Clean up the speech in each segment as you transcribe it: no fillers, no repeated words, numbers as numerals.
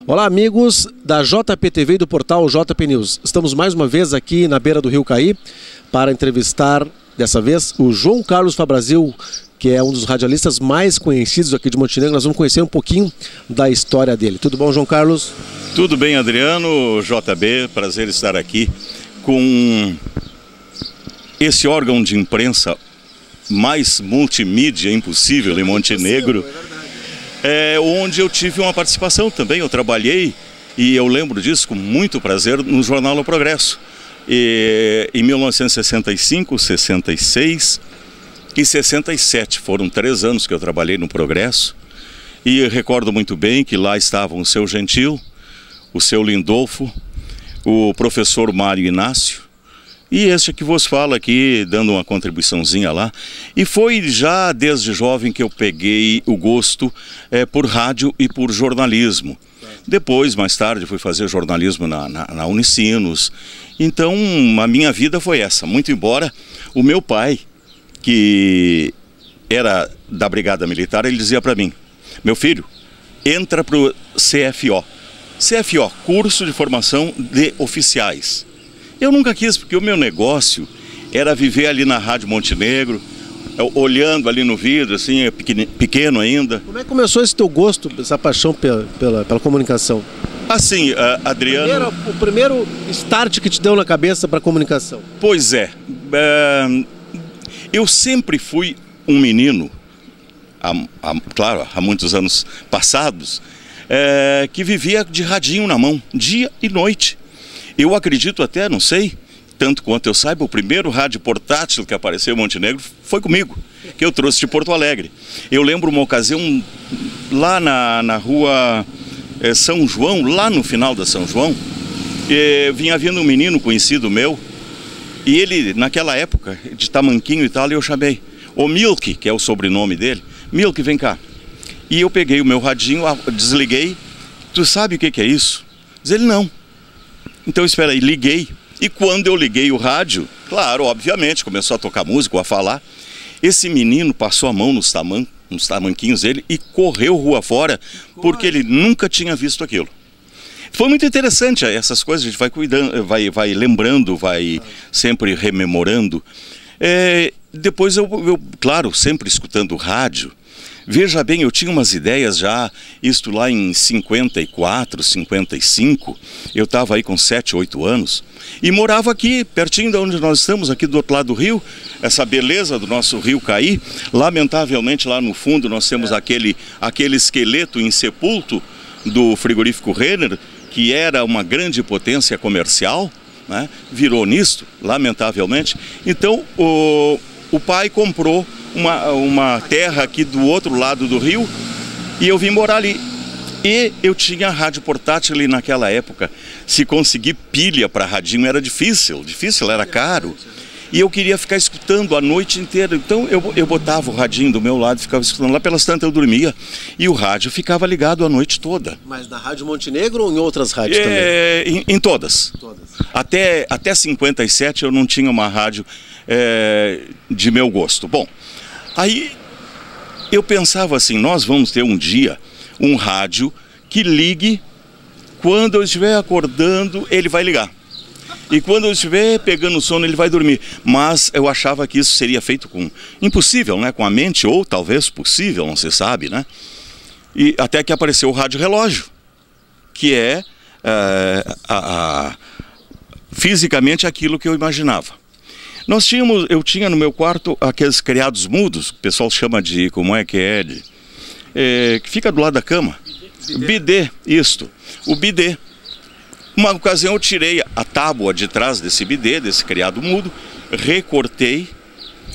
Olá, amigos da JPTV e do portal JP News. Estamos mais uma vez aqui na beira do Rio Caí para entrevistar, dessa vez, o João Carlos Fabrazil, que é um dos radialistas mais conhecidos aqui de Montenegro. Nós vamos conhecer um pouquinho da história dele. Tudo bom, João Carlos? Tudo bem, Adriano, JB, prazer estar aqui com esse órgão de imprensa mais multimídia impossível em Montenegro. Onde eu tive uma participação também. Eu trabalhei, e eu lembro disso com muito prazer, no jornal O Progresso. Em 1965, 66 e 67, foram 3 anos que eu trabalhei no Progresso. E eu recordo muito bem que lá estavam o seu Gentil, o seu Lindolfo, o professor Mário Inácio, e este que vos fala aqui, dando uma contribuiçãozinha lá. E foi já desde jovem que eu peguei o gosto por rádio e por jornalismo. Depois, mais tarde, fui fazer jornalismo na Unicinos. Então, a minha vida foi essa. Muito embora o meu pai, que era da Brigada Militar, ele dizia para mim: meu filho, entra para o CFO. CFO, Curso de Formação de Oficiais. Eu nunca quis, porque o meu negócio era viver ali na Rádio Montenegro, olhando ali no vidro, assim, pequeno ainda. Como é que começou esse teu gosto, essa paixão pela comunicação? Assim, Adriano... O primeiro start que te deu na cabeça para a comunicação? Pois é. Eu sempre fui um menino, claro, há muitos anos passados, que vivia de radinho na mão, dia e noite. Eu acredito até, não sei, tanto quanto eu saiba, o primeiro rádio portátil que apareceu em Montenegro foi comigo, que eu trouxe de Porto Alegre. Eu lembro uma ocasião lá na rua São João, lá no final da São João, vinha vindo um menino conhecido meu, e ele, naquela época, de tamanquinho e tal, eu chamei o Milk, que é o sobrenome dele. Milk, vem cá. E eu peguei o meu radinho, desliguei. Tu sabe o que é isso? Diz ele: não. Então, espera aí, liguei. E quando eu liguei o rádio, claro, obviamente, começou a tocar música, a falar. Esse menino passou a mão nos tamanquinhos dele e correu rua fora, porque ele nunca tinha visto aquilo. Foi muito interessante essas coisas, a gente vai cuidando, vai lembrando, vai sempre rememorando. Depois claro, sempre escutando rádio. Veja bem, eu tinha umas ideias já, isto lá em 54, 55, eu estava aí com 7, 8 anos, e morava aqui, pertinho de onde nós estamos, aqui do outro lado do rio, essa beleza do nosso Rio Caí. Lamentavelmente lá no fundo nós temos aquele esqueleto insepulto do frigorífico Renner, que era uma grande potência comercial, né? Virou nisto, lamentavelmente. Então o pai comprou uma terra aqui do outro lado do rio e eu vim morar ali. E eu tinha rádio portátil ali naquela época. Se conseguir pilha para radinho era difícil, era caro. E eu queria ficar escutando a noite inteira. Então eu botava o radinho do meu lado, ficava escutando. Lá pelas tantas eu dormia e o rádio ficava ligado a noite toda. Mas na Rádio Montenegro ou em outras rádios também? Em todas. Até 57 eu não tinha uma rádio de meu gosto. Bom, aí eu pensava assim: nós vamos ter um dia um rádio que ligue, quando eu estiver acordando ele vai ligar, e quando eu estiver pegando sono ele vai dormir. Mas eu achava que isso seria feito impossível, né? Com a mente, ou talvez possível, não se sabe, né? E até que apareceu o rádio relógio, que é fisicamente aquilo que eu imaginava. Eu tinha no meu quarto aqueles criados mudos, que o pessoal chama de, que fica do lado da cama. Bidê, isto, o bidê. Uma ocasião eu tirei a tábua de trás desse bidê, desse criado mudo, recortei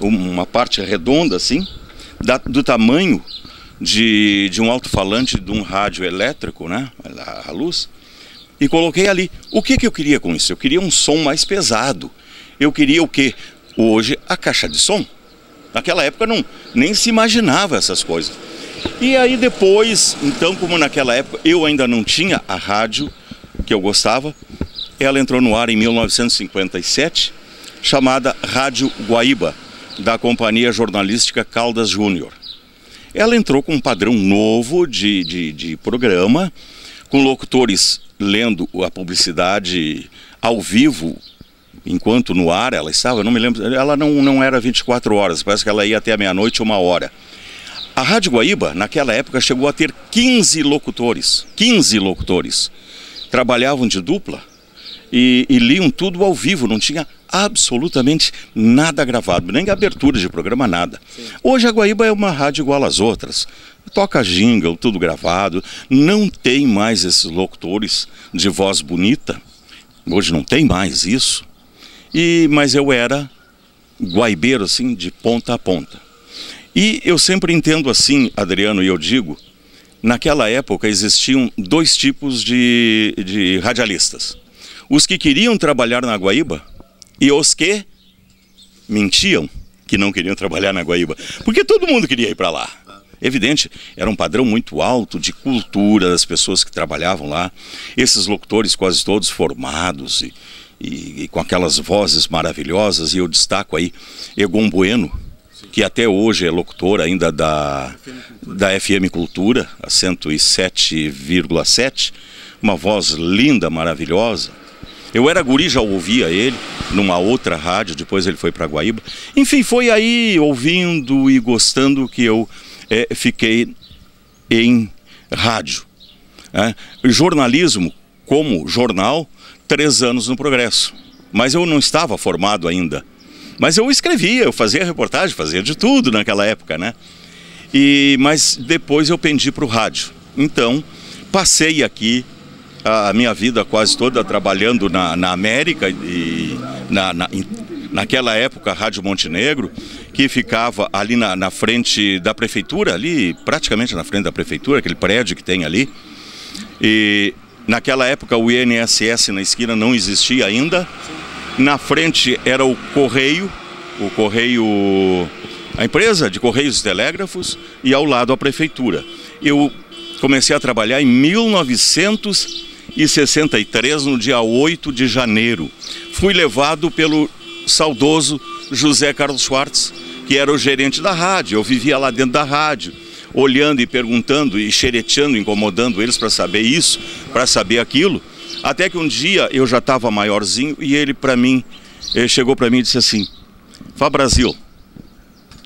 uma parte redonda assim, do tamanho de um alto-falante de um rádio elétrico, né, a luz, e coloquei ali. O que eu queria com isso? Eu queria um som mais pesado. Eu queria o quê? Hoje, a caixa de som. Naquela época nem se imaginava essas coisas. E aí depois, então, como naquela época eu ainda não tinha a rádio que eu gostava, ela entrou no ar em 1957 chamada Rádio Guaíba, da Companhia Jornalística Caldas Júnior. Ela entrou com um padrão novo de programa, com locutores lendo a publicidade ao vivo, enquanto no ar ela estava, eu não me lembro, ela não era 24 horas, parece que ela ia até a meia-noite, 1h. A Rádio Guaíba, naquela época, chegou a ter 15 locutores. 15 locutores. Trabalhavam de dupla e liam tudo ao vivo, não tinha absolutamente nada gravado, nem abertura de programa, nada. Sim. Hoje a Guaíba é uma rádio igual às outras. Toca jingle, tudo gravado. Não tem mais esses locutores de voz bonita. Hoje não tem mais isso. Mas eu era guaibeiro, assim, de ponta a ponta. E eu sempre entendo assim, Adriano, e eu digo, naquela época existiam dois tipos de radialistas. Os que queriam trabalhar na Guaíba e os que mentiam que não queriam trabalhar na Guaíba. Porque todo mundo queria ir para lá. Evidente, era um padrão muito alto de cultura das pessoas que trabalhavam lá. Esses locutores quase todos formados e com aquelas vozes maravilhosas. E eu destaco aí Egon Bueno, que até hoje é locutor ainda da FM Cultura, a 107,7, uma voz linda, maravilhosa. Eu era guri, já ouvia ele numa outra rádio, depois ele foi para Guaíba. Enfim, foi aí ouvindo e gostando que eu fiquei em rádio. Jornalismo como jornal, 3 anos no Progresso, mas eu não estava formado ainda. Mas eu escrevia, eu fazia reportagem, fazia de tudo naquela época, né? Mas depois eu pendi para o rádio. Então, passei aqui a minha vida quase toda trabalhando na América e naquela época a Rádio Montenegro, que ficava ali na frente da prefeitura, ali praticamente na frente da prefeitura, aquele prédio que tem ali. E naquela época o INSS na esquina não existia ainda. Na frente era o Correio, a empresa de Correios e Telégrafos, e ao lado a prefeitura. Eu comecei a trabalhar em 1963, no dia 8 de janeiro. Fui levado pelo saudoso José Carlos Schwartz, que era o gerente da rádio. Eu vivia lá dentro da rádio, olhando e perguntando e xereteando, incomodando eles para saber isso, para saber aquilo. Até que um dia eu já estava maiorzinho e ele chegou para mim e disse assim: Fá Brasil,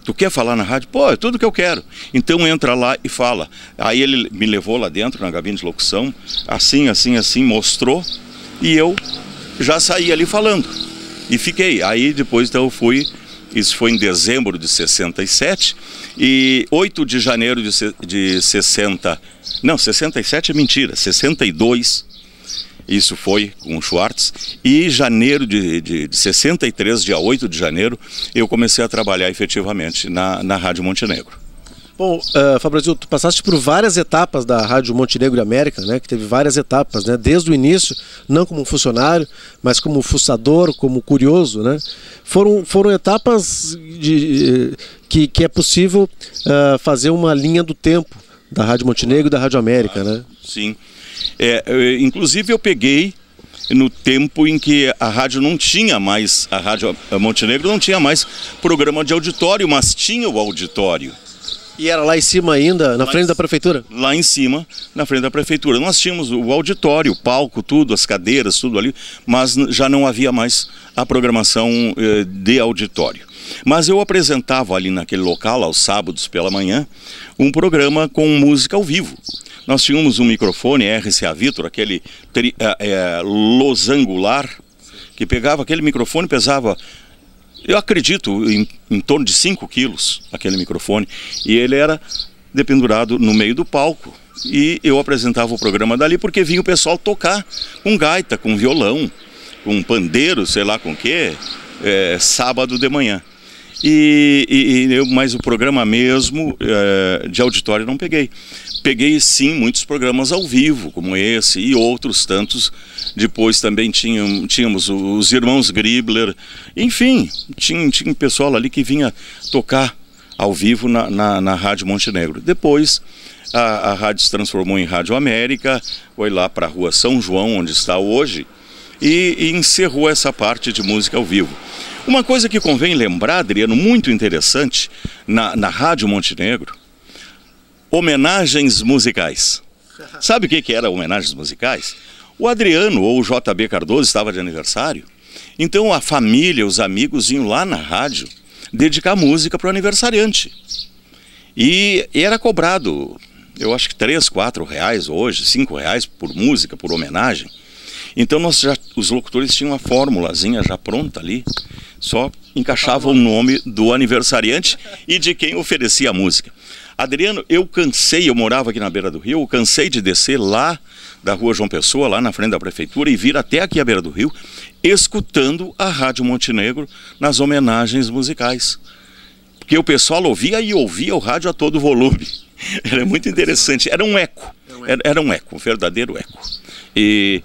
tu quer falar na rádio? Pô, é tudo que eu quero. Então entra lá e fala. Aí ele me levou lá dentro na cabine de locução, assim, mostrou, e eu já saí ali falando. E fiquei. Aí depois então eu fui, isso foi em dezembro de 67, e 8 de janeiro de 60, não, 67 é mentira, 62, isso foi com o Schwartz, e janeiro de 63, dia 8 de janeiro, eu comecei a trabalhar efetivamente na Rádio Montenegro. Bom, Fá Brasil, tu passaste por várias etapas da Rádio Montenegro e América, né, que teve várias etapas, né, desde o início, não como funcionário, mas como fuçador, como curioso, né? Foram etapas que é possível fazer uma linha do tempo da Rádio Montenegro e da Rádio América, né? Sim. Inclusive eu peguei no tempo em que a rádio não tinha mais, a Rádio Montenegro não tinha mais programa de auditório, mas tinha o auditório. E era lá em cima ainda, na frente da prefeitura? Lá em cima, na frente da prefeitura. Nós tínhamos o auditório, o palco, tudo, as cadeiras, tudo ali, mas já não havia mais a programação de auditório. Mas eu apresentava ali naquele local, aos sábados pela manhã, um programa com música ao vivo. Nós tínhamos um microfone RCA Victor, aquele losangular, que pegava aquele microfone, pesava, eu acredito, em torno de 5 quilos, aquele microfone. E ele era dependurado no meio do palco. E eu apresentava o programa dali porque vinha o pessoal tocar com gaita, com violão, com pandeiro, sei lá com o quê, sábado de manhã. Mas o programa mesmo de auditório não peguei. Peguei sim muitos programas ao vivo, como esse e outros tantos. Depois também tínhamos os irmãos Gribler. Enfim, tinha pessoal ali que vinha tocar ao vivo na Rádio Montenegro. Depois a rádio se transformou em Rádio América, foi lá para a Rua São João, onde está hoje. e encerrou essa parte de música ao vivo. Uma coisa que convém lembrar, Adriano, muito interessante, na Rádio Montenegro, homenagens musicais. Sabe o que era homenagens musicais? O Adriano ou o JB Cardoso estava de aniversário, então a família, os amigos iam lá na rádio dedicar música para o aniversariante. E era cobrado, eu acho que 3, 4 reais hoje, 5 reais por música, por homenagem. Então os locutores tinham uma formulazinha já pronta ali, só encaixava o nome do aniversariante e de quem oferecia a música. Adriano, eu morava aqui na beira do rio, eu cansei de descer lá da rua João Pessoa, lá na frente da prefeitura, e vir até aqui à beira do rio, escutando a Rádio Montenegro nas homenagens musicais. Porque o pessoal ouvia o rádio a todo volume. Era muito interessante, era um eco, um verdadeiro eco. E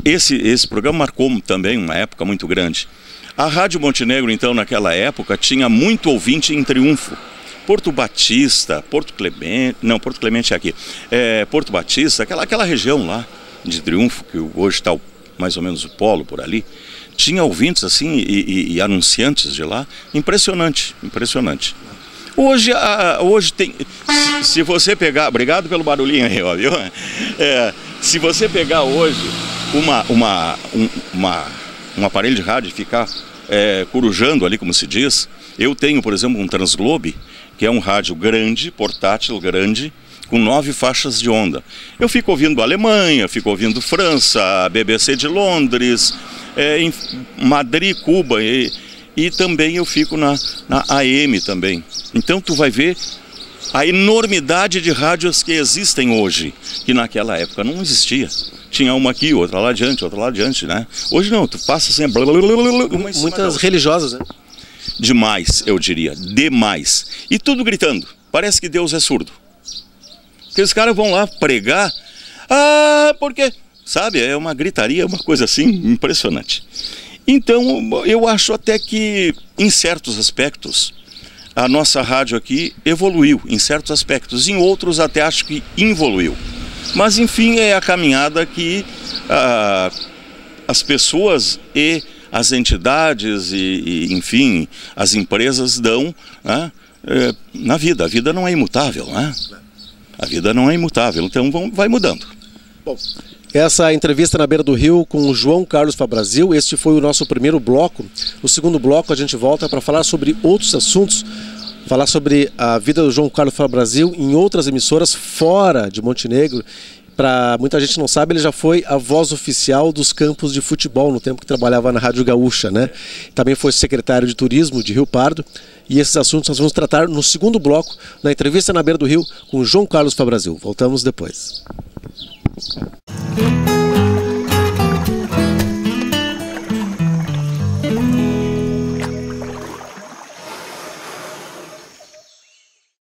esse programa marcou também uma época muito grande. A Rádio Montenegro, então, naquela época, tinha muito ouvinte em Triunfo. Porto Batista, Porto Clemente é aqui, Porto Batista, aquela região lá de Triunfo, que hoje está mais ou menos o polo por ali, tinha ouvintes assim e anunciantes de lá, impressionante. Hoje tem, se você pegar, obrigado pelo barulhinho aí, ó, viu? Se você pegar hoje um aparelho de rádio e ficar corujando ali, como se diz, eu tenho, por exemplo, um Transglobe, que é um rádio grande, portátil grande, com 9 faixas de onda. Eu fico ouvindo Alemanha, fico ouvindo França, BBC de Londres, em Madrid, Cuba, e também eu fico na AM também. Então tu vai ver a enormidade de rádios que existem hoje, que naquela época não existia. Tinha uma aqui, outra lá adiante, né? Hoje não, tu passa assim, muitas religiosas, né? Demais, eu diria, demais. E tudo gritando, parece que Deus é surdo. Porque os caras vão lá pregar, porque, sabe, é uma gritaria, uma coisa assim, impressionante. Então, eu acho até que, em certos aspectos, a nossa rádio aqui evoluiu, em certos aspectos, em outros até acho que involuiu. Mas, enfim, é a caminhada que as pessoas e as entidades e, enfim, as empresas dão, né, na vida. A vida não é imutável, né? A vida não é imutável, então vai mudando. Bom, essa entrevista na beira do rio com o João Carlos Fabrazil, este foi o nosso primeiro bloco. No segundo bloco a gente volta para falar sobre outros assuntos, falar sobre a vida do João Carlos Fabrazil em outras emissoras fora de Montenegro. Para muita gente não sabe, ele já foi a voz oficial dos campos de futebol no tempo que trabalhava na Rádio Gaúcha, né? Também foi secretário de turismo de Rio Pardo. E esses assuntos nós vamos tratar no segundo bloco, na entrevista na beira do rio com João Carlos Fabrazil. Voltamos depois.